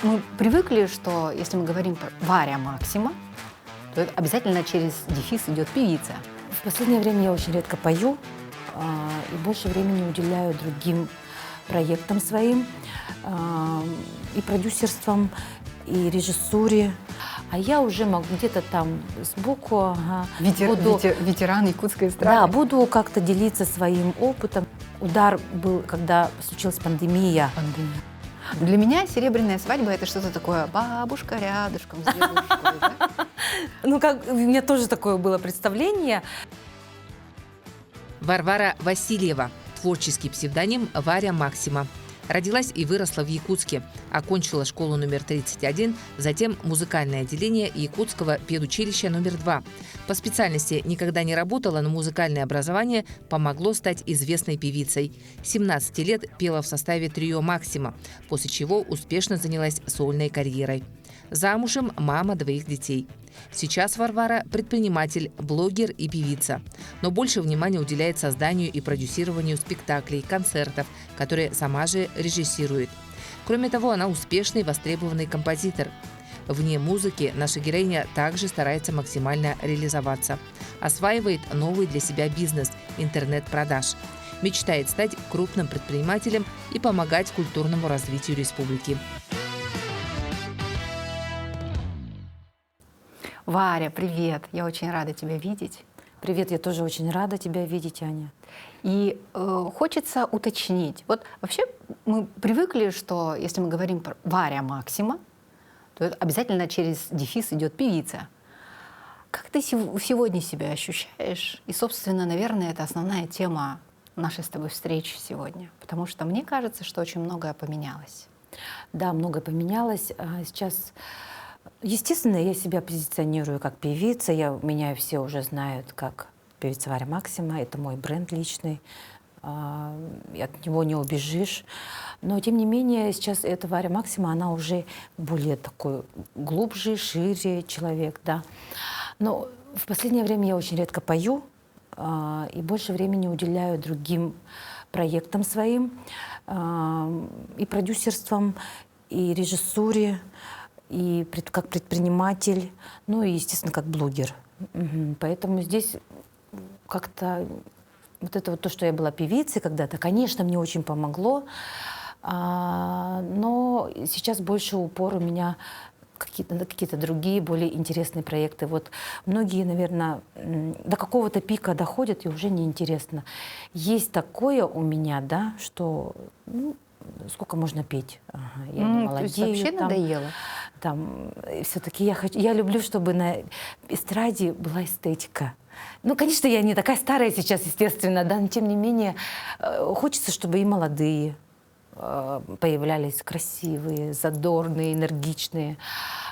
Мы привыкли, что если мы говорим про Варя Максима, то это обязательно через дефис идет певица. В последнее время я очень редко пою и больше времени уделяю другим проектам своим, и продюсерством, и режиссуре. А я уже могу где-то там сбоку Ветеран якутской эстрады. да, буду как-то делиться своим опытом. Удар был, когда случилась пандемия. Для меня серебряная свадьба — это что-то такое бабушка рядышком с дедушкой. Да? Ну, как, у меня тоже такое было представление. Варвара Васильева, творческий псевдоним Варя Максима. Родилась и выросла в Якутске. Окончила школу номер 31, затем музыкальное отделение Якутского педучилища номер 2. По специальности никогда не работала, но музыкальное образование помогло стать известной певицей. 17 лет пела в составе трио «Максима», после чего успешно занялась сольной карьерой. Замужем, мама 2 детей. Сейчас Варвара – предприниматель, блогер и певица. Но больше внимания уделяет созданию и продюсированию спектаклей, концертов, которые сама же режиссирует. Кроме того, она успешный и востребованный композитор. Вне музыки наша героиня также старается максимально реализоваться. Осваивает новый для себя бизнес – интернет-продаж. Мечтает стать крупным предпринимателем и помогать культурному развитию республики. Варя, привет! Я очень рада тебя видеть. Привет, я тоже очень рада тебя видеть, Аня. И хочется уточнить. Вот вообще мы привыкли, что если мы говорим про Варя Максима, то это обязательно через дефис идет певица. Как ты сегодня себя ощущаешь? И, собственно, наверное, это основная тема нашей с тобой встречи сегодня. Потому что мне кажется, что очень многое поменялось. Да, многое поменялось. Сейчас, естественно, я себя позиционирую как певица. Меня все уже знают как певица Варя Максима. Это мой бренд личный. От него не убежишь. Но, тем не менее, сейчас эта Варя Максима, она уже более такой глубже, шире человек, да. Но в последнее время я очень редко пою и больше времени уделяю другим проектам своим, и продюсерством, и режиссуре, и как предприниматель, ну и, естественно, как блогер. Поэтому здесь как-то вот это вот то, что я была певицей когда-то, конечно, мне очень помогло, но сейчас больше упор у меня на какие-то другие, более интересные проекты. Вот многие, наверное, до какого-то пика доходят, и уже неинтересно. Есть такое у меня, да, что сколько можно петь? Я не молодею. То есть вообще надоело? Все-таки я люблю, чтобы на эстраде была эстетика. Ну, конечно, я не такая старая сейчас, естественно, да, но тем не менее хочется, чтобы и молодые появлялись красивые, задорные, энергичные.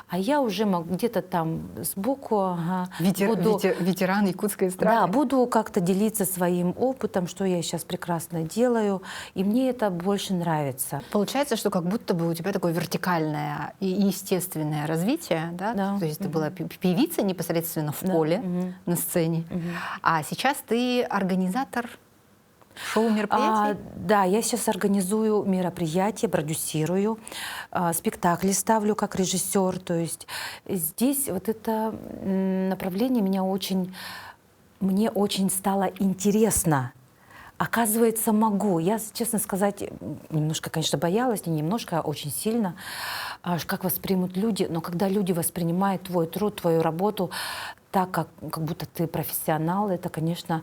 А я уже могу где-то там сбоку Ветеран якутской эстрады. Да, буду как-то делиться своим опытом, что я сейчас прекрасно делаю, и мне это больше нравится. Получается, что как будто бы у тебя такое вертикальное и естественное развитие, да? Да. То есть ты была певица непосредственно в поле, на сцене, а сейчас ты организатор шоу-мероприятий? Да, я сейчас организую мероприятия, продюсирую, спектакли ставлю как режиссер. То есть здесь вот это направление мне очень стало интересно. Оказывается, могу. Я, честно сказать, немножко, конечно, боялась, не немножко, а очень сильно, как воспримут люди. Но когда люди воспринимают твой труд, твою работу так, как будто ты профессионал, это, конечно,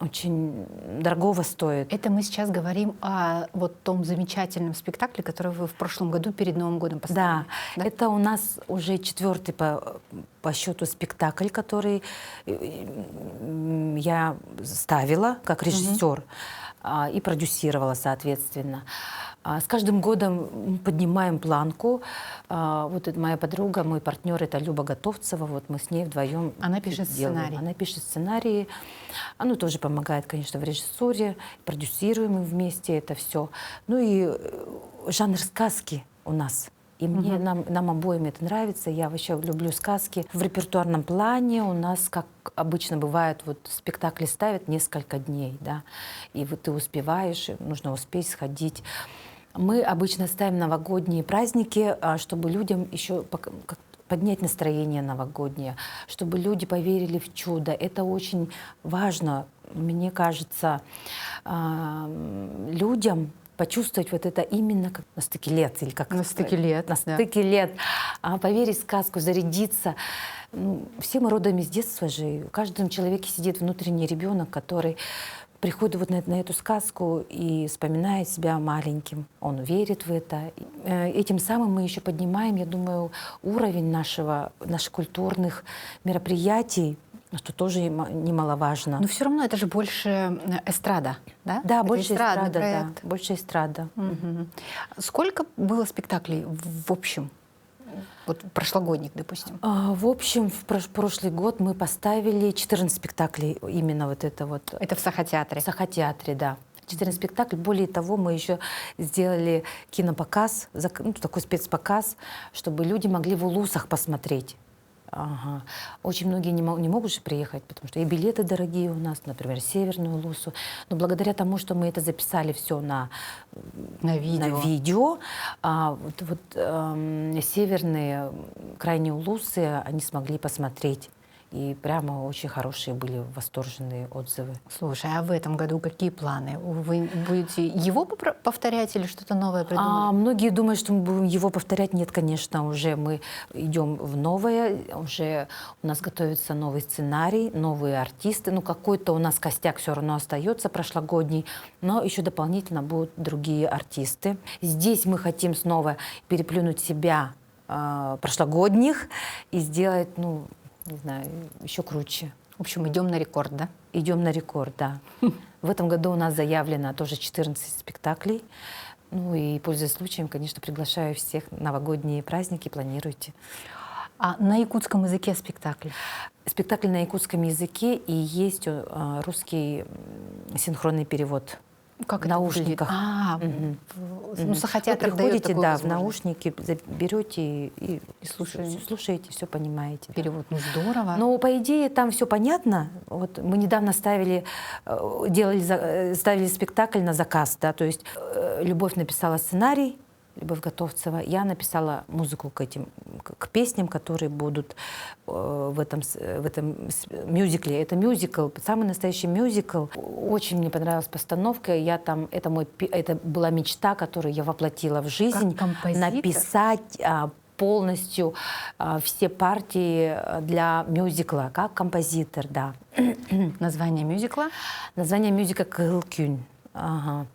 очень дорогого стоит. Это мы сейчас говорим о вот том замечательном спектакле, который вы в прошлом году перед Новым годом поставили. Да, это у нас уже 4-й по счету спектакль, который я ставила как режиссер и продюсировала, соответственно. С каждым годом поднимаем планку. Вот это моя подруга, мой партнер — это Люба Готовцева. Вот мы с ней вдвоем Она пишет сценарий. Она пишет сценарии. Она тоже помогает, конечно, в режиссуре. Продюсируем мы вместе это все. Ну и жанр сказки у нас. И нам обоим это нравится. Я вообще люблю сказки. В репертуарном плане у нас, как обычно бывает, вот спектакли ставят несколько дней, да. И вот ты успеваешь, нужно успеть сходить Мы обычно ставим новогодние праздники, чтобы людям еще поднять настроение новогоднее, чтобы люди поверили в чудо. Это очень важно, мне кажется, людям почувствовать вот это именно как на стыке лет. Или как На стыке лет. На стыке лет. Поверить в сказку, зарядиться. Ну, все мы родом из детства же. В каждом человеке сидит внутренний ребенок, который приходит вот на эту сказку и вспоминает себя маленьким. Он верит в это. Этим самым мы еще поднимаем, я думаю, уровень наших культурных мероприятий, что тоже немаловажно. Но все равно это же больше эстрада, да? Да, Это больше эстрадный эстрада, да. проект. Больше эстрада. Мгм. Сколько было спектаклей в общем? Вот прошлогодних, допустим. В общем, в прошлый год мы поставили 14 спектаклей, именно вот это вот. Это в Сахатеатре. В Сахатеатре, да. 14 спектаклей. Более того, мы еще сделали кинопоказ, такой спецпоказ, чтобы люди могли в Улусах посмотреть. Ага. Очень многие не могут же приехать, потому что и билеты дорогие у нас, например, Северную Улусу. Но благодаря тому, что мы это записали все на видео, северные крайние Улусы, они смогли посмотреть. И прямо очень хорошие были восторженные отзывы. Слушай, а в этом году какие планы? Вы будете его повторять или что-то новое придумали? Многие думают, что мы будем его повторять. Нет, конечно, уже мы идем в новое. Уже у нас готовится новый сценарий, новые артисты. Ну, какой-то у нас костяк все равно остается прошлогодний, но еще дополнительно будут другие артисты. Здесь мы хотим снова переплюнуть себя прошлогодних и сделать, ну, не знаю, еще круче. В общем, идем на рекорд, да? Идем на рекорд, да. В этом году у нас заявлено тоже 14 спектаклей. Ну и, пользуясь случаем, конечно, приглашаю всех на новогодние праздники, планируйте. А на якутском языке спектакль? Спектакль на якутском языке, и есть русский синхронный перевод. Как в наушниках. Ну, Сахатеатр Вы дает приходите, такую да, в возможность. наушники, берете и слушаете. слушаете, все понимаете. Да. Перевод, ну здорово. Но, по идее, там все понятно. Вот мы недавно ставили спектакль на заказ, да, то есть Любовь написала сценарий, Любовь Готовцева, я написала музыку к песням, которые будут в этом мюзикле. Это мюзикл, самый настоящий мюзикл. Очень мне понравилась постановка. Это была мечта, которую я воплотила в жизнь. Как композитор? Написать полностью все партии для мюзикла, как композитор, да. Название мюзикла? Название мюзикла «Кылкюн». Ага.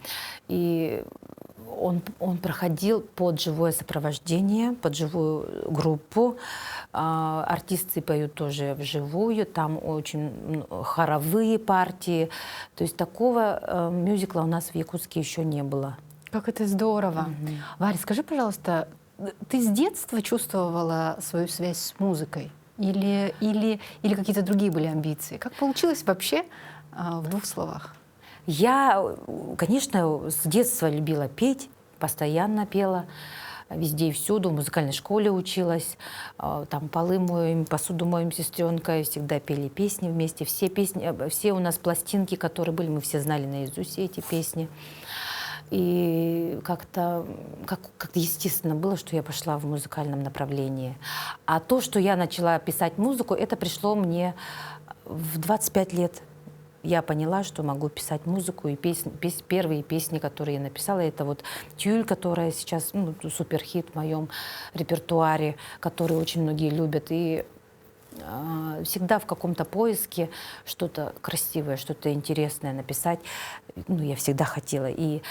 И он проходил под живое сопровождение, под живую группу. Артисты поют тоже вживую, там очень хоровые партии. То есть такого мюзикла у нас в Якутске еще не было. Как это здорово. Варя, скажи, пожалуйста, ты с детства чувствовала свою связь с музыкой? Или какие-то другие были амбиции? Как получилось вообще в двух словах? Я, конечно, с детства любила петь, постоянно пела, везде и всюду, в музыкальной школе училась, там полы моем, посуду моем с сестренкой, всегда пели песни вместе, все у нас пластинки, которые были, мы все знали наизусть все эти песни. И как-то естественно было, что я пошла в музыкальном направлении. А то, что я начала писать музыку, это пришло мне в 25 лет. Я поняла, что могу писать музыку, и первые песни, которые я написала, это вот «Тюль», которая сейчас суперхит в моем репертуаре, который очень многие любят. И всегда в каком-то поиске что-то красивое, что-то интересное написать. Я всегда хотела. И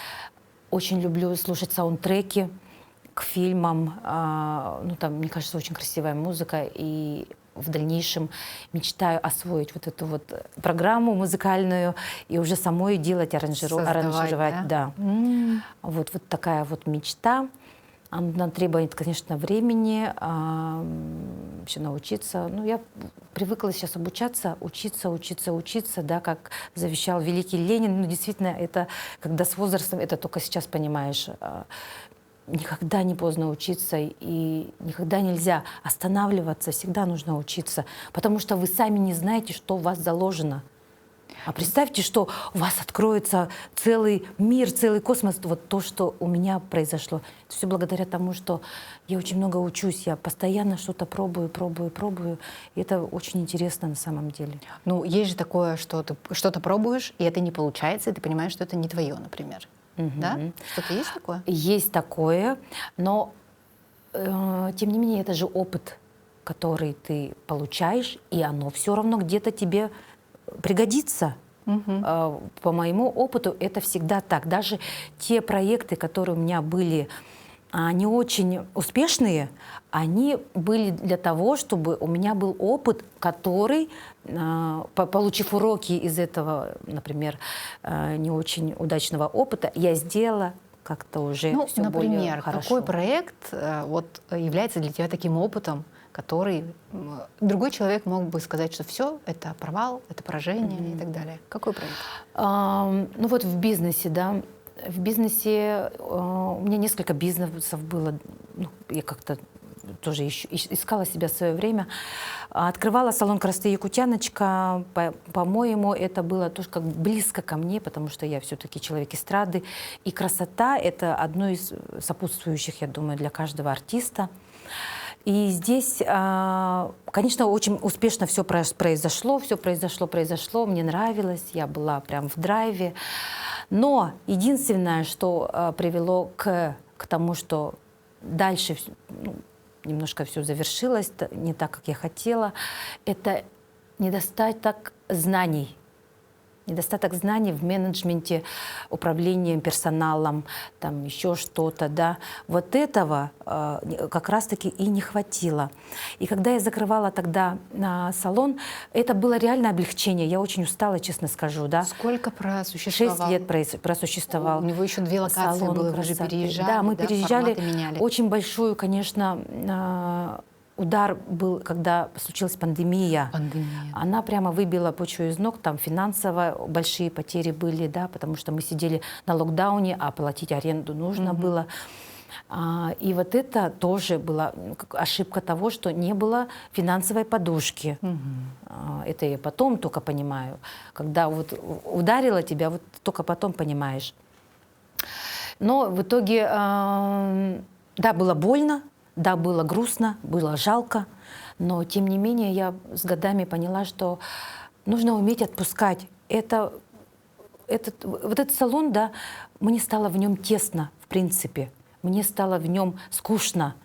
очень люблю слушать саундтреки к фильмам. Там, мне кажется, очень красивая музыка. И в дальнейшем мечтаю освоить вот эту вот программу музыкальную и уже самой делать, аранжировать. Да. Вот такая вот мечта. Она требует, конечно, времени, еще научиться. Я привыкла сейчас учиться, да, как завещал великий Ленин. Действительно, это, когда с возрастом, это только сейчас понимаешь. Никогда не поздно учиться, и никогда нельзя останавливаться, всегда нужно учиться, потому что вы сами не знаете, что в вас заложено. А представьте, что у вас откроется целый мир, целый космос. Вот то, что у меня произошло. Это все благодаря тому, что я очень много учусь, я постоянно что-то пробую. И это очень интересно на самом деле. Ну, есть же такое, что ты что-то пробуешь, и это не получается, и ты понимаешь, что это не твое, например. Да? Что-то есть такое? Есть такое, но тем не менее это же опыт, который ты получаешь, и оно все равно где-то тебе пригодится. По моему опыту это всегда так. Даже те проекты, которые у меня были не очень успешные, они были для того, чтобы у меня был опыт, который, получив уроки из этого, например, не очень удачного опыта, я сделала как-то уже все более например, хорошо. какой проект вот является для тебя таким опытом, который другой человек мог бы сказать, что все, это провал, это поражение и так далее. Какой проект? Ну вот в бизнесе, да. В бизнесе у меня несколько бизнесов было. Ну, я как-то тоже искала себя в свое время. Открывала салон красоты «Якутяночка». По-моему, это было тоже как близко ко мне, потому что я все-таки человек эстрады. И красота — это одно из сопутствующих, я думаю, для каждого артиста. И здесь, конечно, очень успешно все произошло, мне нравилось, я была прям в драйве. Но единственное, что привело к тому, что дальше немножко все завершилось не так, как я хотела, это недостаток знаний. Недостаток знаний в менеджменте, управлении персоналом, там еще что-то, да. Вот этого как раз-таки и не хватило. И когда я закрывала тогда салон, это было реальное облегчение. Я очень устала, честно скажу, да. Сколько просуществовал? 6 лет просуществовал. У него еще 2 локации салон было, вы же красоты. переезжали, Да, мы переезжали. форматы меняли. Очень большую, конечно, удар был, когда случилась пандемия. Она прямо выбила почву из ног, там финансово большие потери были, да, потому что мы сидели на локдауне, а платить аренду нужно было. И вот это тоже была ошибка того, что не было финансовой подушки. Это я потом только понимаю. Когда вот ударило тебя, вот только потом понимаешь. Но в итоге, да, было больно, да, было грустно, было жалко, но тем не менее я с годами поняла, что нужно уметь отпускать. Вот этот салон, да, мне стало в нем тесно, в принципе. Мне стало в нем скучно.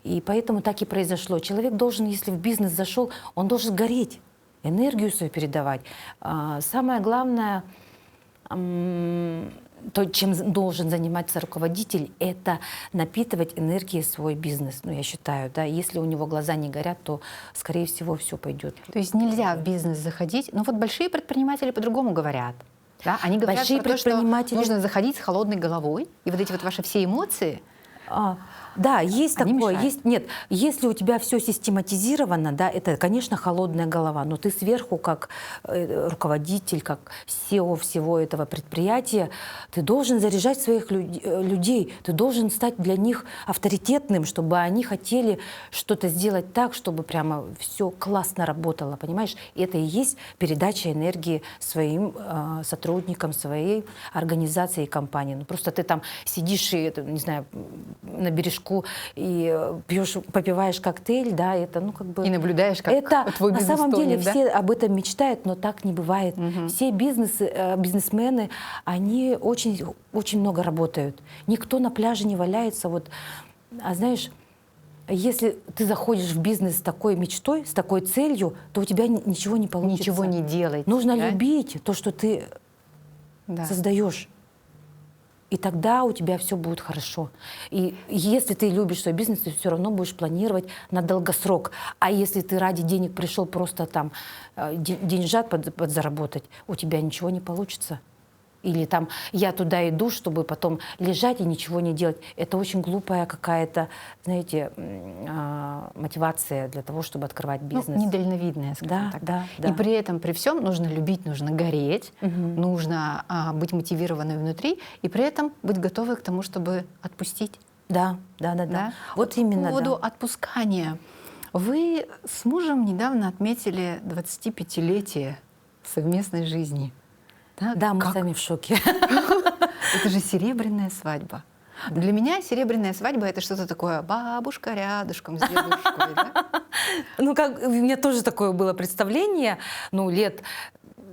И поэтому так и произошло. Человек должен, если в бизнес зашел, он должен гореть, энергию свою передавать. Самое главное, то, чем должен заниматься руководитель, это напитывать энергией свой бизнес. Ну, я считаю, да, если у него глаза не горят, то, скорее всего, все пойдет. То есть нельзя в бизнес заходить. Но вот большие предприниматели по-другому говорят. Да? Они говорят Большие про то, что предприниматели- нужно заходить с холодной головой, и вот эти вот ваши все эмоции. Да, есть Они такое. мешают. Нет, если у тебя все систематизировано, да, это, конечно, холодная голова, но ты сверху, как руководитель, как SEO всего этого предприятия, ты должен заряжать своих людей, ты должен стать для них авторитетным, чтобы они хотели что-то сделать так, чтобы прямо все классно работало, понимаешь? И это и есть передача энергии своим сотрудникам, своей организации и компании. Ну, просто ты там сидишь и, не знаю, на бережку и попиваешь коктейль, да, это, ну, как бы... И наблюдаешь, как это, твой на бизнес самом деле тонет, да? все об этом мечтают, но так не бывает. Все бизнесмены, они очень, очень много работают. Никто на пляже не валяется. Вот, знаешь, если ты заходишь в бизнес с такой мечтой, с такой целью, то у тебя ничего не получится. Ничего не делать. Нужно да? любить то, что ты создаешь. И тогда у тебя все будет хорошо. И если ты любишь свой бизнес, ты все равно будешь планировать на долгосрок. А если ты ради денег пришел просто там деньжат подзаработать, у тебя ничего не получится. Или там я туда иду, чтобы потом лежать и ничего не делать. Это очень глупая какая-то, знаете, мотивация для того, чтобы открывать бизнес. Ну, недальновидная, скажем так. Да. И при этом, при всем нужно любить, нужно гореть, нужно быть мотивированной внутри, и при этом быть готовой к тому, чтобы отпустить. Да. Вот именно. По поводу отпускания. Вы с мужем недавно отметили 25-летие совместной жизни. Да, мы Как? сами в шоке. Это же серебряная свадьба. Для меня серебряная свадьба — это что-то такое бабушка рядышком с дедушкой. Да? Ну, как, у меня тоже такое было представление, ну, лет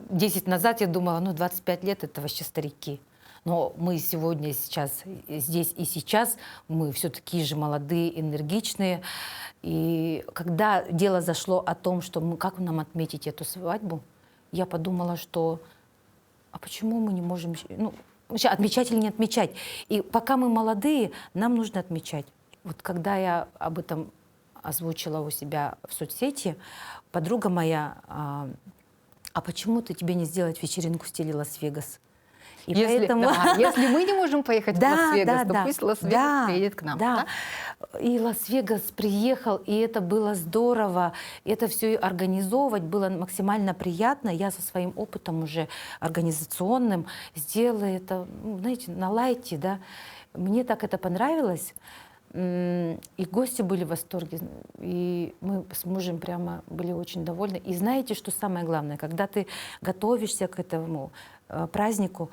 10 назад я думала, ну, 25 лет — это вообще старики. Но мы сегодня, сейчас, здесь и сейчас, мы все такие же молодые, энергичные. И когда дело зашло о том, что как нам отметить эту свадьбу, я подумала, что а почему мы не можем ну, вообще отмечать или не отмечать? И пока мы молодые, нам нужно отмечать. Вот когда я об этом озвучила у себя в соцсети, подруга моя, а почему тебе не сделать вечеринку в стиле Лас-Вегас? И если мы не можем поехать в Лас-Вегас, то пусть Лас-Вегас приедет к нам. Да. И Лас-Вегас приехал, и это было здорово. Это все организовывать было максимально приятно. Я со своим опытом уже организационным сделала это, знаете, на лайте, да. Мне так это понравилось. И гости были в восторге, и мы с мужем прямо были очень довольны. И знаете, что самое главное, когда ты готовишься к этому празднику,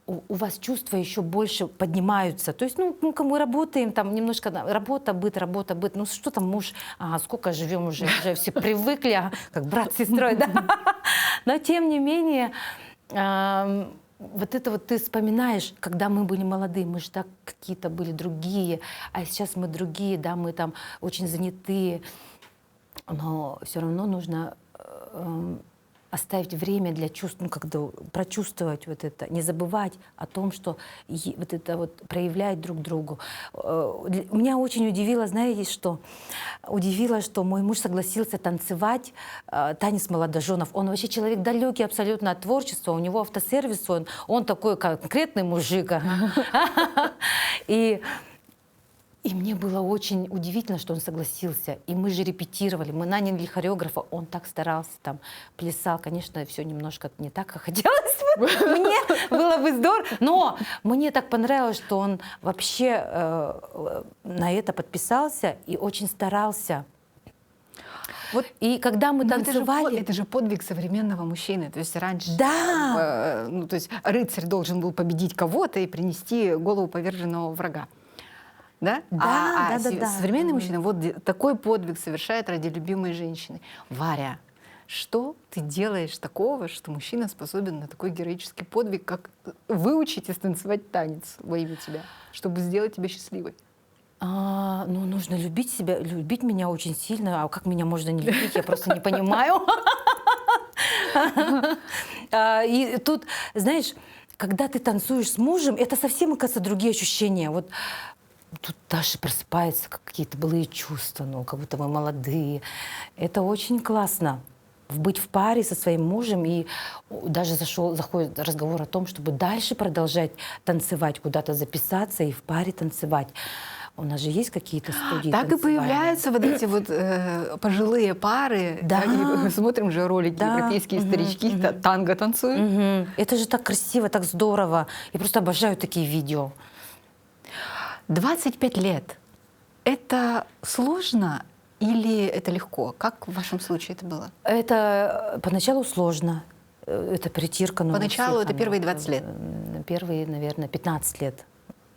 у вас чувства еще больше поднимаются. То есть, ну мы работаем, там немножко работа, быт, ну что там муж, сколько живем уже все привыкли, как брат с сестрой, да. Но тем не менее, вот это вот ты вспоминаешь, когда мы были молодые, мы же так какие-то были другие, а сейчас мы другие, да, мы там очень занятые, но все равно нужно оставить время для чувств, ну, когда прочувствовать вот это, не забывать о том, что вот это вот проявлять друг другу. Меня очень удивило, знаете, что? Удивило, что мой муж согласился танцевать танец молодоженов. Он вообще человек далекий абсолютно от творчества, у него автосервис, он такой конкретный мужик. И мне было очень удивительно, что он согласился. И мы же репетировали, мы наняли хореографа, он так старался, там, плясал. Конечно, все немножко не так, как хотелось бы. Мне было бы здорово. Но мне так понравилось, что он вообще на это подписался и очень старался. Вот, и когда мы танцевали... Это же подвиг современного мужчины. То есть раньше да. То есть рыцарь должен был победить кого-то и принести голову поверженного врага. Да? Да, современный мужчина вот такой подвиг совершает ради любимой женщины. Варя, что ты делаешь такого, что мужчина способен на такой героический подвиг, как выучить и станцевать танец во имя тебя, чтобы сделать тебя счастливой? Ну, нужно любить себя, любить меня очень сильно. А как меня можно не любить, я просто не понимаю. И тут, знаешь, когда ты танцуешь с мужем, это совсем, оказывается, другие ощущения. Вот тут даже просыпаются какие-то былые чувства, ну, как будто мы молодые. Это очень классно. Быть в паре со своим мужем, и даже заходит разговор о том, чтобы дальше продолжать танцевать, куда-то записаться и в паре танцевать. У нас же есть какие-то студии так и появляются вот эти вот пожилые пары. Да. И смотрим же ролики, европейские старички танго танцуют. Это же так красиво, так здорово. Я просто обожаю такие видео. 25 лет. Это сложно или это легко? Как в вашем случае это было? Это поначалу сложно. Это притирка. Поначалу это первые 20 лет? Первые, наверное, 15 лет.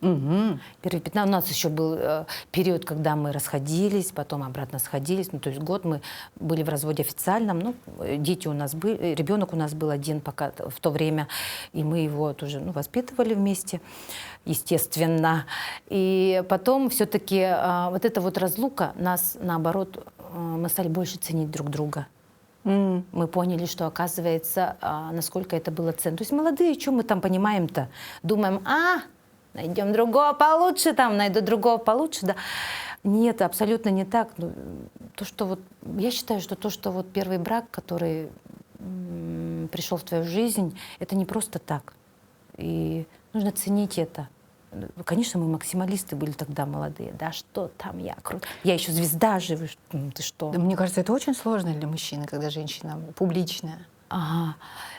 Угу. Первые 15. У нас еще был период, когда мы расходились, потом обратно сходились. Ну, то есть год мы были в разводе официальном. Ну, дети у нас были, ребенок у нас был один пока в то время, и мы его тоже воспитывали вместе, естественно. И потом все-таки вот эта вот разлука нас, наоборот, мы стали больше ценить друг друга. Мы поняли, что, оказывается, насколько это было ценно. То есть молодые, что мы там понимаем-то? Думаем, найдем другого получше, там, найду другого получше, да. Нет, абсолютно не так. То, что вот, я считаю, что то, что вот первый брак, который пришел в твою жизнь, это не просто так. И нужно ценить это. Конечно, мы максималисты были тогда молодые. Да что там, я круто. Я еще звезда живу. Ты что? Да, мне кажется, это очень сложно для мужчины, когда женщина публичная. Ага.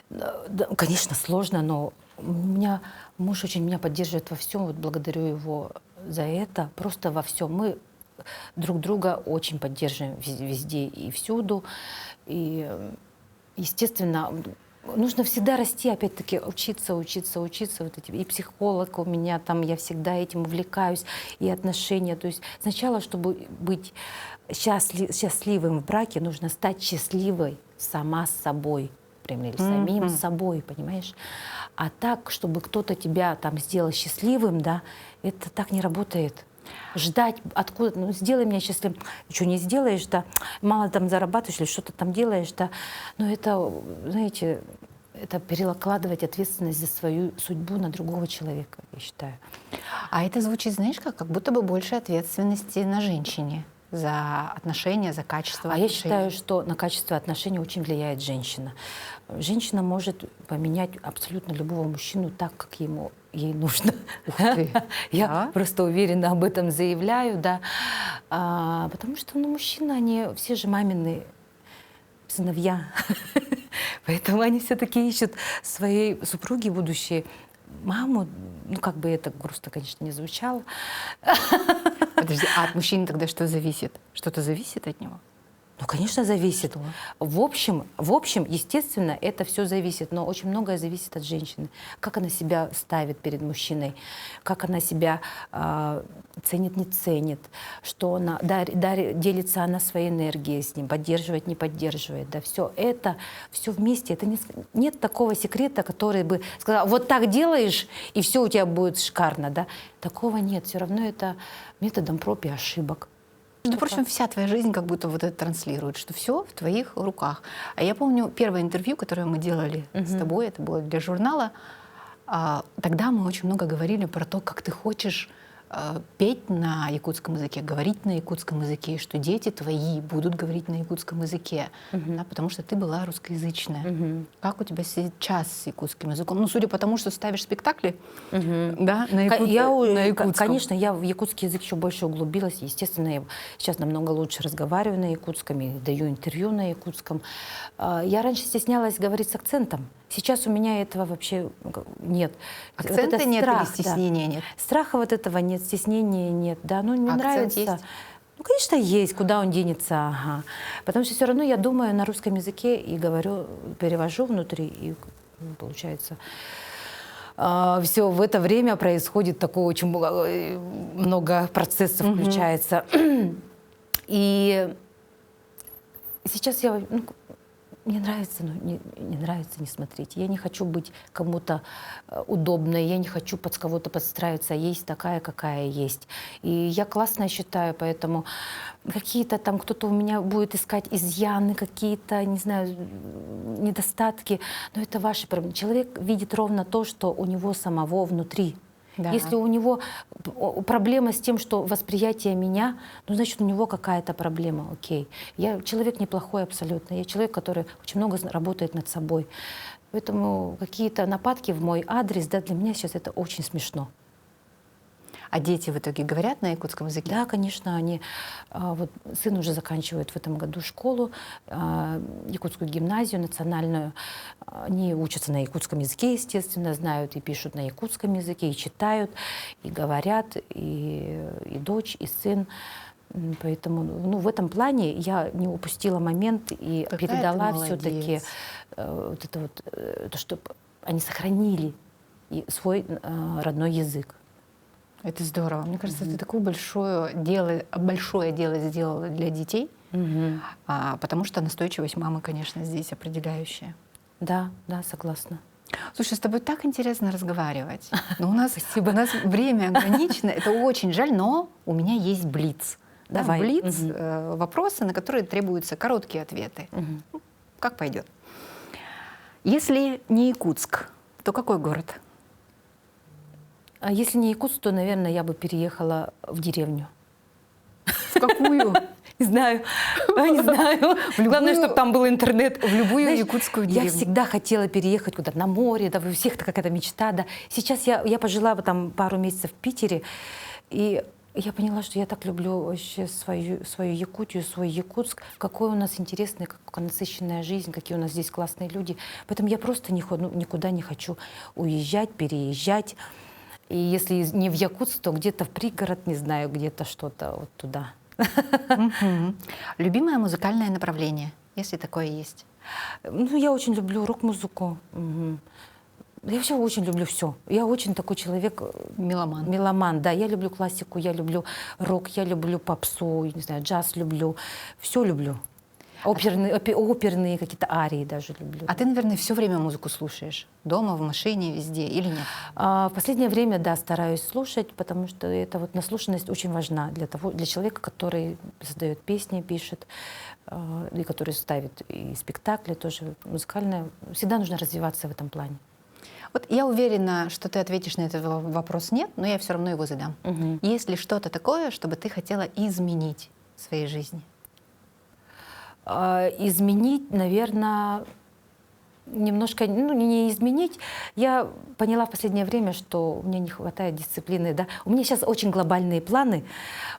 Да, конечно, сложно, но меня муж очень меня поддерживает во всем. Вот благодарю его за это. Просто во всем. Мы друг друга очень поддерживаем везде и всюду. И, естественно, нужно всегда расти, опять-таки, учиться. Вот эти, и психолог у меня там, я всегда этим увлекаюсь, и отношения. То есть сначала, чтобы быть счастливым в браке, нужно стать счастливой сама с собой, например, или самим собой, понимаешь? А так, чтобы кто-то тебя там сделал счастливым, да, это так не работает. Ждать откуда, ну, сделай меня счастливым. Что не сделаешь, да, мало там зарабатываешь или что-то там делаешь, да. Но это, знаете, это перекладывать ответственность за свою судьбу на другого человека, я считаю. А это звучит, знаешь, как будто бы больше ответственности на женщине за отношения, за качество А я отношений. считаю, что на качество отношений очень влияет женщина. Женщина может поменять абсолютно любого мужчину так, как ей нужно. Я Да? просто уверенно об этом заявляю, да. Потому что, ну, мужчины, они все же мамины сыновья. Поэтому они все-таки ищут своей супруги будущей маму. Ну, как бы это грустно, конечно, не звучало. Подожди, а от мужчины тогда что зависит? Что-то зависит от него? Ну, конечно, зависит. В общем, естественно, это все зависит, но очень многое зависит от женщины. Как она себя ставит перед мужчиной, как она себя ценит, не ценит, что она делится она своей энергией с ним, поддерживает, не поддерживает. Да, все это, все вместе. Это нет такого секрета, который бы сказал, вот так делаешь, и все у тебя будет шикарно. Да? Такого нет. Все равно это методом проб и ошибок. Между прочим, вся твоя жизнь как будто вот это транслирует, что все в твоих руках. А я помню первое интервью, которое мы делали с тобой, это было для журнала. Тогда мы очень много говорили про то, как ты хочешь петь на якутском языке, говорить на якутском языке, и что дети твои будут говорить на якутском языке, да, потому что ты была русскоязычная. Как у тебя сейчас с якутским языком? Ну, судя по тому, что ставишь спектакли, да, на якутском. Конечно, я в якутский язык еще больше углубилась. Естественно, я сейчас намного лучше разговариваю на якутском и даю интервью на якутском. Я раньше стеснялась говорить с акцентом. Сейчас у меня этого вообще нет. Акцента вот нет страх, или стеснения нет? Страха вот этого нет, стеснения нет. Да, ну не Акцент нравится. есть? Ну, конечно, есть. Куда он денется? Ага. Потому что все равно я думаю на русском языке и говорю, перевожу внутри, и получается... все в это время происходит такое очень много процессов включается. И сейчас я... мне нравится, но не нравится не смотреть. Я не хочу быть кому-то удобной, я не хочу под кого-то подстраиваться. Есть такая, какая есть. И я классно считаю, поэтому какие-то там кто-то у меня будет искать изъяны, какие-то, не знаю, недостатки. Но это ваши проблемы. Человек видит ровно то, что у него самого внутри. Да. Если у него проблема с тем, что восприятие меня, ну, значит, у него какая-то проблема, окей. Я человек неплохой абсолютно. Я человек, который очень много работает над собой. Поэтому какие-то нападки в мой адрес, да, для меня сейчас это очень смешно. А дети в итоге говорят на якутском языке? Да, конечно, они... Вот сын уже заканчивает в этом году школу, якутскую гимназию национальную. Они учатся на якутском языке, естественно, знают и пишут на якутском языке, и читают, и говорят, и дочь, и сын. Поэтому, ну, в этом плане я не упустила момент и передала все-таки вот это вот, то, чтобы они сохранили свой родной язык. Это здорово. Мне кажется, ты такое большое дело сделала для детей, потому что настойчивость мамы, конечно, здесь определяющая. Да, согласна. Слушай, с тобой так интересно разговаривать. Но у нас время ограничено, это очень жаль, но у меня есть блиц. Давай. Блиц, вопросы, на которые требуются короткие ответы. Как пойдет? Если не Якутск, то какой город? А если не Якутск, то, наверное, я бы переехала в деревню. В какую? Не знаю. Не знаю. Главное, чтобы там был интернет. В любую якутскую деревню. Я всегда хотела переехать куда-то на море, да, у всех это какая-то мечта. Да. Сейчас я пожила там пару месяцев в Питере, и я поняла, что я так люблю вообще свою Якутию, свой Якутск, какой у нас интересный, какая насыщенная жизнь, какие у нас здесь классные люди. Поэтому я просто никуда не хочу уезжать, переезжать. И если не в Якутск, то где-то в пригород, не знаю, где-то что-то вот туда. Любимое музыкальное направление, если такое есть? Ну, я очень люблю рок-музыку. Я вообще очень люблю все. Я очень такой человек, Меломан. меломан, да. Я люблю классику, я люблю рок, я люблю попсу, не знаю, джаз люблю. Все люблю. Оперные какие-то арии даже люблю. А ты, наверное, все время музыку слушаешь? Дома, в машине, везде или нет? В последнее время, да, стараюсь слушать, потому что эта вот наслушанность очень важна для человека, который создает песни, пишет, и который ставит и спектакли тоже музыкальные. Всегда нужно развиваться в этом плане. Вот я уверена, что ты ответишь на этот вопрос «нет», но я все равно его задам. Есть ли что-то такое, чтобы ты хотела изменить в своей жизни? Изменить, наверное, немножко, ну, не изменить. Я поняла в последнее время, что у меня не хватает дисциплины. Да? У меня сейчас очень глобальные планы,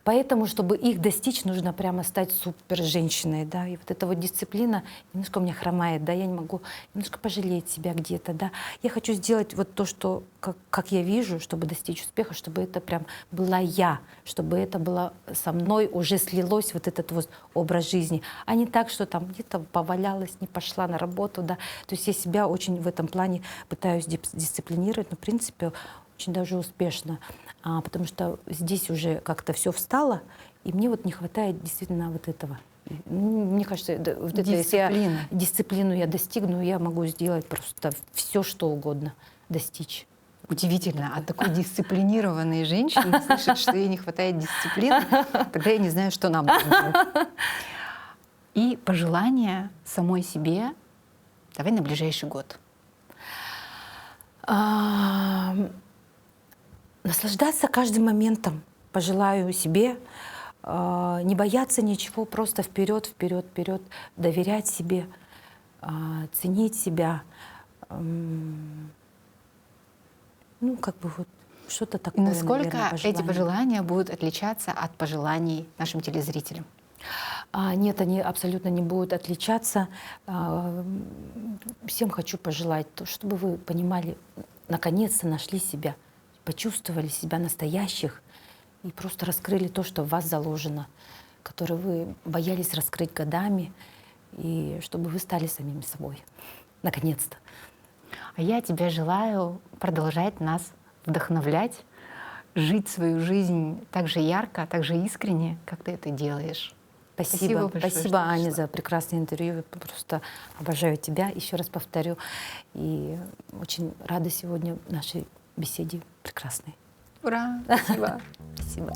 поэтому, чтобы их достичь, нужно прямо стать супер женщиной. Да? И вот эта вот дисциплина немножко у меня хромает. Да? Я не могу немножко пожалеть себя где-то. Да? Я хочу сделать вот то, что, как я вижу, чтобы достичь успеха, чтобы это прям была я, чтобы это было со мной, уже слилось вот этот вот образ жизни, а не так, что там где-то повалялась, не пошла на работу. Да? То есть я себя очень в этом плане пытаюсь дисциплинировать, но в принципе очень даже успешно, потому что здесь уже как-то все встало, и мне вот не хватает действительно вот этого. Мне кажется, вот это, если я дисциплину я достигну, я могу сделать просто все, что угодно, достичь. Удивительно, от такой дисциплинированной женщины слышать, что ей не хватает дисциплины, тогда я не знаю, что нам нужно делать. И пожелания самой себе, давай на ближайший год. Наслаждаться каждым моментом. Пожелаю себе не бояться ничего, просто вперед, вперед, вперед, доверять себе, ценить себя. Ну, как бы вот что-то такое. И насколько, наверное, эти пожелания будут отличаться от пожеланий нашим телезрителям? Нет, они абсолютно не будут отличаться. Всем хочу пожелать, чтобы вы понимали, наконец-то нашли себя, почувствовали себя настоящих и просто раскрыли то, что в вас заложено, которое вы боялись раскрыть годами, и чтобы вы стали самими собой. Наконец-то. А я тебе желаю продолжать нас вдохновлять, жить свою жизнь так же ярко, так же искренне, как ты это делаешь. Спасибо, большое, спасибо, что Аня, пришла. за прекрасное интервью. Я просто обожаю тебя, еще раз повторю. И очень рада сегодня нашей беседе прекрасной. Ура! Спасибо. Спасибо.